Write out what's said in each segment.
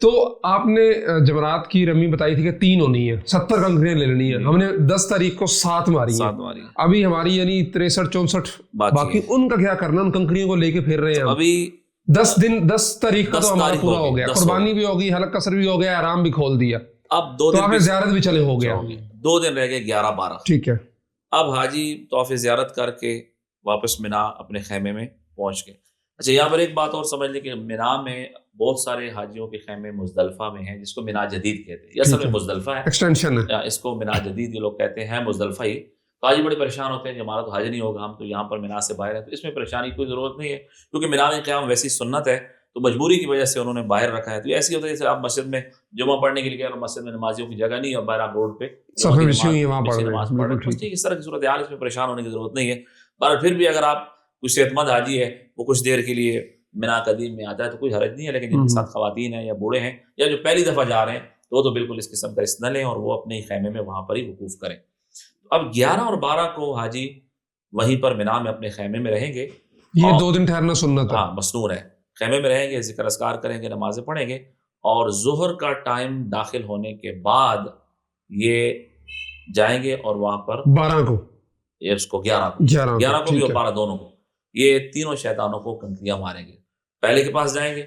تو آپ نے جمرات کی رمی بتائی تھی کہ 3 ہونی ہے، 70 کنکریاں لے لینی ہے، ہم نے 10 تاریخ کو 7 ماری ہیں، ابھی ہماری یعنی 63 64 باقی، ان کا کیا کرنا؟ ان کنکریوں کو لے کے پھر رہے ہیں ہم ابھی 10 تاریخ کا تو ہمارا پورا ہو گیا، قربانی بھی ہوگی، حلق قصر بھی ہو گیا، احرام بھی کھول دیا، اب 2 دن زیارت بھی چلے ہو گیا، 2 دن رہ گئے 11 12. ٹھیک ہے. اب حاجی طواف زیارت کر کے واپس مینا اپنے خیمے میں پہنچ گئے. اچھا یہاں پر ایک بات اور سمجھ لیں کہ مینا میں بہت سارے حاجیوں کے خیمے مزدلفہ میں ہیں، جس کو مینا جدید کہتے ہیں. یہ اصل میں مزدلفہ ہے، ایکسٹینشن ہے، اس کو مینا جدید یہ لوگ کہتے ہیں، مزدلفہ ہی. تو حاجی بڑے پریشان ہوتے ہیں کہ ہمارا تو حج نہیں ہوگا، ہم تو یہاں پر مینا سے باہر ہیں. تو اس میں پریشانی کی کوئی ضرورت نہیں ہے، کیونکہ مینا میں قیام ویسی سنت ہے، تو مجبوری کی وجہ سے انہوں نے باہر رکھا ہے. تو ایسی ہوتا ہے جیسے آپ مسجد میں جمعہ پڑھنے کے لیے اور مسجد میں نمازیوں کی جگہ نہیں ہے، اور باہر آپ روڈ پہ نماز پڑھ رہے ہیں. ٹھیک، اس طرح کی صورت حال، اس میں پریشان ہونے کی ضرورت نہیں ہے. پر پھر بھی اگر آپ کوئی صحت مند حاجی ہے، وہ کچھ دیر کے لیے مینا قدیم میں آتا ہے تو کوئی حرج نہیں ہے. لیکن جن کے ساتھ خواتین ہیں یا بوڑھے ہیں یا جو پہلی دفعہ جا رہے ہیں تو وہ تو بالکل اس قسم کا رسک نہ لیں اور وہ اپنے خیمے میں وہاں پر ہی وقوف کریں. اب 11 اور 12 کو حاجی وہیں پر مینا میں اپنے خیمے میں رہیں گے. یہ 2 دن ٹھہرنا سنت ہے، ہاں مسنون ہے. خیمے میں رہیں گے، ذکر اذکار کریں گے، نمازیں پڑھیں گے، اور ظہر کا ٹائم داخل ہونے کے بعد یہ جائیں گے اور وہاں پر 12 کو، یہ اس کو 11 کو بھی اور 12 دونوں کو، یہ تینوں شیطانوں کو کنکریاں ماریں گے. پہلے کے پاس جائیں گے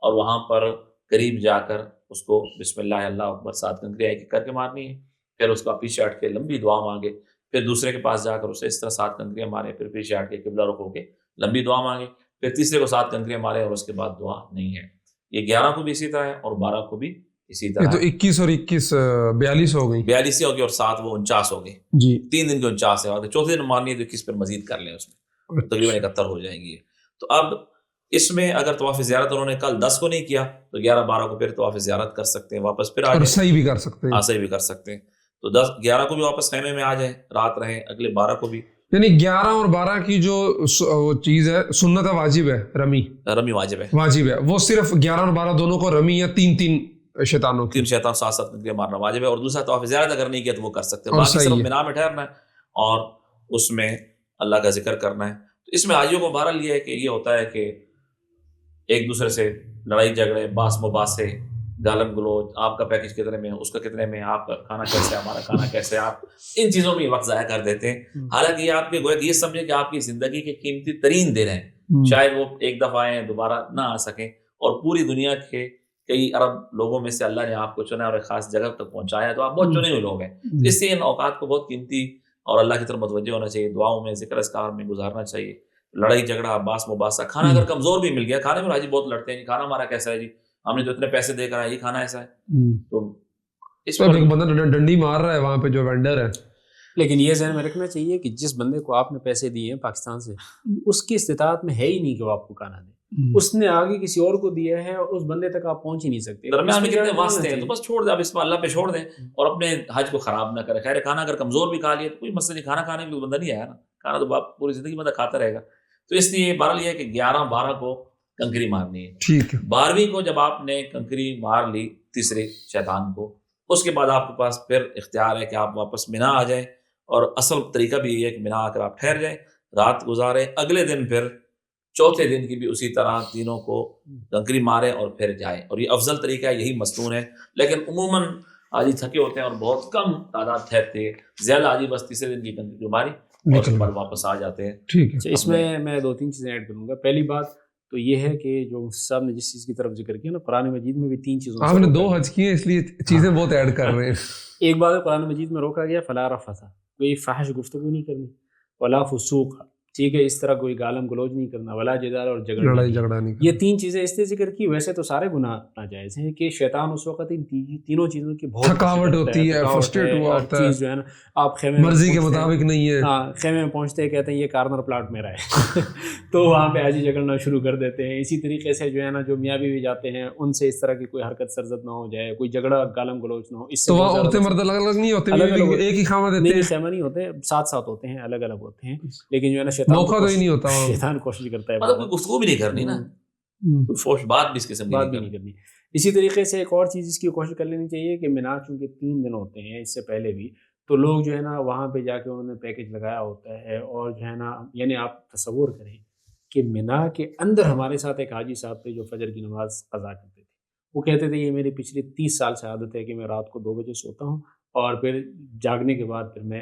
اور وہاں پر قریب جا کر اس کو بسم اللہ اللہ اکبر 7 کنکریاں ایک کر کے مارنی ہے. پھر اس کا پیچھے ہٹ کے لمبی دعا مانگے. پھر دوسرے کے پاس جا کر اسے اس طرح 7 کنکریاں مارے. پھر پیچھے ہٹ کے قبلہ رخ ہو کے لمبی دعا مانگے. پھر تیسرے کو 7 کنکریاں مارے اور اس کے بعد دعا نہیں ہے. یہ 11 کو بھی اسی طرح ہے اور 12 کو بھی اسی طرح. تو 21 اور 21 42 ہو گئی، 42 ہو گئی اور 7 وہ 49 ہو گئی جی. 3 دن کے 49 ہے، اور چوتھے دن مارنی ہے تو 21 پر مزید کر لیں، اس میں تقریباً 71 ہو جائیں گی. تو اب اس میں اگر طواف زیارت انہوں نے کل 10 کو نہیں کیا تو 11 12 کو پھر طواف زیارت کر سکتے ہیں، واپس پھر آ جائیں، صحیح بھی کر سکتے ہیں. ہاں صحیح بھی کر سکتے ہیں. تو 10 11 کو بھی واپس خیمے میں آ جائیں، رات رہیں، اگلے 12 کو بھی. یعنی 11 اور 12 کی جو چیز ہے سنت ہے، واجب ہے، رمی واجب ہے، وہ صرف 11 اور 12 دونوں کو رمی یا 3 شیطانوں کی، 3 شیطان 7 کنکریاں مارنا واجب ہے. اور دوسرا طواف زیارت اگر نہیں کیا تو وہ کر سکتے ہیں. باقی صرف مینا میں ٹھہرنا ہے اور اس میں اللہ کا ذکر کرنا ہے. تو اس میں حاجیوں کو بہرحال یہ ہے کہ یہ ہوتا ہے کہ ایک دوسرے سے لڑائی جھگڑے، باس مباحثے، گالم گلوچ، آپ کا پیکج کتنے میں ہے، اس کا کتنے میں ہے، آپ کا کھانا کیسے ہے، ہمارا کھانا کیسے ہے، آپ ان چیزوں میں وقت ضائع کر دیتے ہیں. حالانکہ یہ آپ کے گویا یہ سمجھے کہ آپ کی زندگی کے قیمتی ترین دن ہیں. شاید وہ ایک دفعہ آئیں دوبارہ نہ آ سکیں، اور پوری دنیا کے کئی ارب لوگوں میں سے اللہ نے آپ کو چنا اور ایک خاص جگہ تک پہنچایا، تو آپ بہت چنے ہوئے لوگ ہیں. اس سے ان اوقات کو بہت قیمتی اور اللہ کی طرف متوجہ ہونا چاہیے، دعاؤں میں، ذکر اذکار میں گزارنا چاہیے. لڑائی جھگڑا، باس مباحثہ، کھانا اگر کمزور بھی مل گیا، کھانے میں حاجی بہت لڑتے ہیں، کھانا ہمارا کیسا ہے جی، ہم نے تو اتنے پیسے دے کر آئے، یہ کھانا ایسا ہے. تو اس پر ایک بندہ ڈنڈی مار رہا ہے وہاں پہ جو وینڈر ہے. لیکن یہ ذہن میں رکھنا چاہیے کہ جس بندے کو آپ نے پیسے دیے ہیں پاکستان سے، اس کی استطاعت میں ہے ہی نہیں کہ وہ آپ کو کھانا دے. اس نے آگے کسی اور کو دیا ہے اور اس بندے تک آپ پہنچ ہی نہیں سکتے. درمیان میں کتنے واسطے ہیں، تو بس چھوڑ دیں، اب اس میں اللہ پہ چھوڑ دیں اور اپنے حج کو خراب نہ کریں. خیر کھانا اگر کمزور بھی کھا لیا تو کوئی مسئلہ نہیں، کھانا کھانے میں بندہ نہیں آیا نا، کھانا تو پوری زندگی بندہ کھاتا رہے گا. تو اس لیے بہرحال یہ ہے کہ 11 12 کو کنکری مارنی ہے. ٹھیک ہے. 12ویں کو جب آپ نے کنکری مار لی تیسرے شیطان کو، اس کے بعد آپ کے پاس پھر اختیار ہے کہ آپ واپس مینا آ جائیں. اور اصل طریقہ بھی یہ ہے کہ مینا آ کر آپ ٹھہر جائیں، رات گزاریں، اگلے دن پھر چوتھے دن کی بھی اسی طرح تینوں کو کنکری ماریں اور پھر جائیں. اور یہ افضل طریقہ ہے، یہی مسنون ہے. لیکن عموماً حاجی تھکے ہوتے ہیں اور بہت کم تعداد ٹھہرتے ہیں، زیادہ حاجی بس تیسرے دن کی کنکری ماری اور اس کے بعد واپس آ جاتے ہیں. ٹھیک ہے. اس میں 2-3 چیزیں ایڈ کروں گا. پہلی بات تو یہ ہے کہ جو مفتی صاحب نے جس چیز کی طرف ذکر کیا نا، قرآن مجید میں بھی 3 چیزوں، آپ نے 2 حج کیے اس لیے چیزیں بہت ایڈ کر رہے ہیں. ایک بات قرآن مجید میں روکا گیا فلا رفث، کوئی فحش گفتگو نہیں کرنی، ولا فسوق، ٹھیک ہے، اس طرح کوئی گالم گلوچ نہیں کرنا، ولا جدال اور لڑائی جھگڑا نہیں. یہ 3 چیزیں اس لیے ذکر کی. ویسے تو سارے گناہ ناجائز ہیں کہ شیطان اس وقت ان تینوں چیزوں کی بہت تھکاوٹ ہوتی ہے، فرسٹریٹ ہوا ہوتا ہے، جو ہے نا، آپ خیمے مرضی کے مطابق نہیں ہے. ہاں، خیمے میں پہنچتے ہیں، کہتے ہیں یہ کارنر پلاٹ میرا ہے تو وہاں پہ حاجی جھگڑنا شروع کر دیتے ہیں. اسی طریقے سے جو ہے نا، جو میاں بیوی جاتے ہیں ان سے اس طرح کی کوئی حرکت سرزد نہ ہو جائے، کوئی جھگڑا گالم گلوچ نہ ہو. اس سے تو وہاں عورتیں مرد الگ الگ نہیں ہوتے، ایک ہی خیمہ دیتے ہیں؟ خیمہ نہیں ہوتے، ساتھ ساتھ ہوتے ہیں، الگ الگ ہوتے ہیں. لیکن جو ہے نا موقع تو ہی نہیں ہوتا، شیطان کوشش کرتا ہے مطلب گفتگو بھی نہیں کرنی نا، فوش بات بھی اس قسم کی نہیں کرنی. اسی طریقے سے ایک اور چیز اس کی کوشش کر لینی چاہیے کہ مینا چونکہ 3 دن ہوتے ہیں، اس سے پہلے بھی تو لوگ جو ہے نا وہاں پہ جا کے انہوں نے پیکج لگایا ہوتا ہے، اور جو ہے نا، یعنی آپ تصور کریں کہ مینا کے اندر ہمارے ساتھ ایک حاجی صاحب تھے جو فجر کی نماز قضا کرتے تھے. وہ کہتے تھے یہ میری پچھلی 30 سال سے عادت ہے کہ میں رات کو 2 بجے سوتا ہوں اور پھر جاگنے کے بعد پھر میں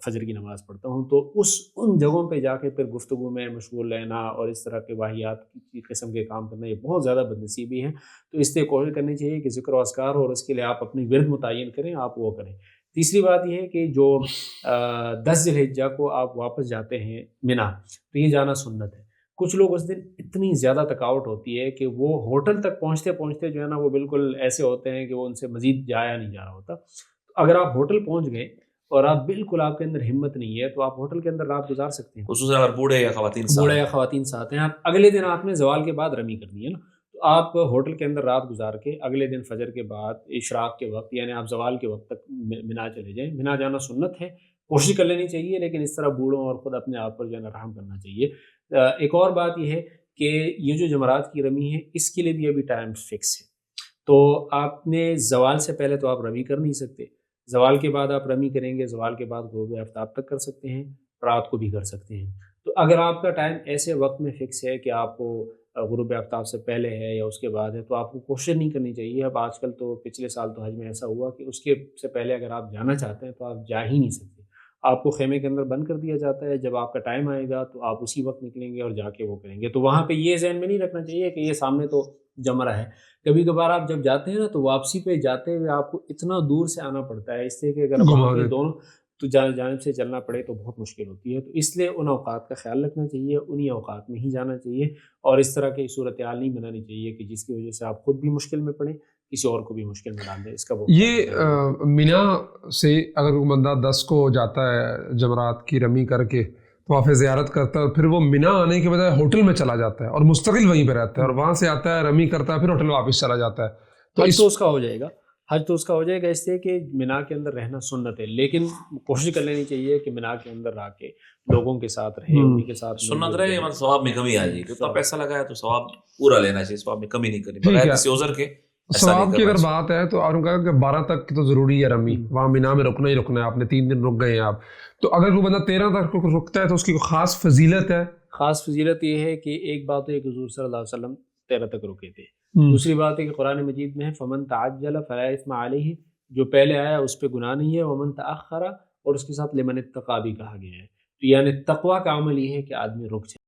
فجر کی نماز پڑھتا ہوں. تو ان جگہوں پہ جا کے پھر گفتگو میں مشغول رہنا اور اس طرح کے واحیات کی قسم کے کام کرنا یہ بہت زیادہ بدنصیبی ہے. تو اس لیے کوشش کرنی چاہیے کہ ذکر و اذکار اور اس کے لیے آپ اپنی ورد متعین کریں, آپ وہ کریں. تیسری بات یہ ہے کہ جو 10 ذی الحجہ کو آپ واپس جاتے ہیں منا, تو یہ جانا سنت ہے. کچھ لوگ اس دن اتنی زیادہ تھکاوٹ ہوتی ہے کہ وہ ہوٹل تک پہنچتے پہنچتے جو ہے نا وہ بالکل ایسے ہوتے ہیں کہ وہ ان سے مزید جایا نہیں جا رہا ہوتا. اگر آپ ہوٹل پہنچ گئے اور آپ بالکل آپ کے اندر ہمت نہیں ہے تو آپ ہوٹل کے اندر رات گزار سکتے ہیں, خصوصاً اگر بوڑھے یا خواتین ساتھ ہیں. اگلے دن آپ نے زوال کے بعد رمی کرنی ہے نا, تو آپ ہوٹل کے اندر رات گزار کے اگلے دن فجر کے بعد اشراق کے وقت یعنی آپ زوال کے وقت تک منا چلے جائیں. منا جانا سنت ہے, کوشش کر لینی چاہیے, لیکن اس طرح بوڑھوں اور خود اپنے آپ پر جو ہے نا رحم کرنا چاہیے. ایک اور بات یہ ہے کہ یہ جو جمرات کی رمی ہے اس کے لیے بھی ابھی ٹائم فکس ہے. تو آپ نے زوال سے پہلے تو آپ رمی کر نہیں سکتے, زوال کے بعد آپ رمی کریں گے, زوال کے بعد غروب آفتاب تک کر سکتے ہیں, رات کو بھی کر سکتے ہیں. تو اگر آپ کا ٹائم ایسے وقت میں فکس ہے کہ آپ کو غروب آفتاب سے پہلے ہے یا اس کے بعد ہے تو آپ کو کوشش نہیں کرنی چاہیے. اب آج کل تو پچھلے سال تو حج میں ایسا ہوا کہ اس کے سے پہلے اگر آپ جانا چاہتے ہیں تو آپ جا ہی نہیں سکتے, آپ کو خیمے کے اندر بند کر دیا جاتا ہے. جب آپ کا ٹائم آئے گا تو آپ اسی وقت نکلیں گے اور جا کے وہ کریں گے. تو وہاں پہ یہ ذہن میں نہیں رکھنا چاہیے کہ یہ سامنے تو جمرہ ہے. کبھی کبھار آپ جب جاتے ہیں نا تو واپسی پہ جاتے ہوئے آپ کو اتنا دور سے آنا پڑتا ہے, اس لیے کہ اگر وہاں پہ دونوں تو جانب سے چلنا پڑے تو بہت مشکل ہوتی ہے. تو اس لیے ان اوقات کا خیال رکھنا چاہیے, انہی اوقات میں ہی جانا چاہیے, اور اس طرح کی صورتحال نہیں بنانی چاہیے کہ جس کی وجہ سے آپ خود بھی مشکل میں پڑیں, کسی اور کو بھی مشکل میں ڈال دیں. اس کا یہ مینا سے اگر کوئی بندہ 10 کو جاتا ہے جمرات کی رمی کر کے طواف زیارت کرتا ہے اور پھر وہ مینا آنے کے بجائے ہوٹل میں چلا جاتا ہے اور مستقل وہیں پہ رہتا ہے اور وہاں سے آتا ہے رمی کرتا ہے پھر ہوٹل واپس چلا جاتا ہے, تو اس کا ہو جائے گا حج, تو اس کا ہو جائے گا. اس لیے کہ مینا کے اندر رہنا سنت ہے, لیکن کوشش کر لینی چاہیے کہ مینا کے اندر رہ کے لوگوں کے ساتھ رہے, انہیں کے ساتھ سنت رہے, ثواب میں کمی آ جائے گی. اتنا پیسہ لگایا تو ثواب پورا لینا چاہیے, ثواب میں کمی نہیں کرنی بغیر کسی عذر کے. ثواب کی اگر بات ہے تو آپ نے کہا کہ 12 تک تو ضروری ہے رمی, وہاں مینا میں رکنا ہی رکنا ہے, آپ نے 3 دن رک گئے ہیں آپ, تو اگر کوئی بندہ 13 تک رکتا ہے تو اس کی کوئی خاص فضیلت ہے؟ خاص فضیلت یہ ہے کہ ایک بات ہے کہ حضور صلی اللہ علیہ وسلم 13 تک رکے تھے. دوسری بات ہے کہ قرآن مجید میں ہے فمن تعجل فلا اثم علیہ, جو پہلے آیا اس پہ گناہ نہیں ہے, ومن تأخر, اور اس کے ساتھ لمن اتقی بھی کہا گیا ہے. تو یعنی تقوی کا عمل یہ ہے کہ آدمی رک جائے.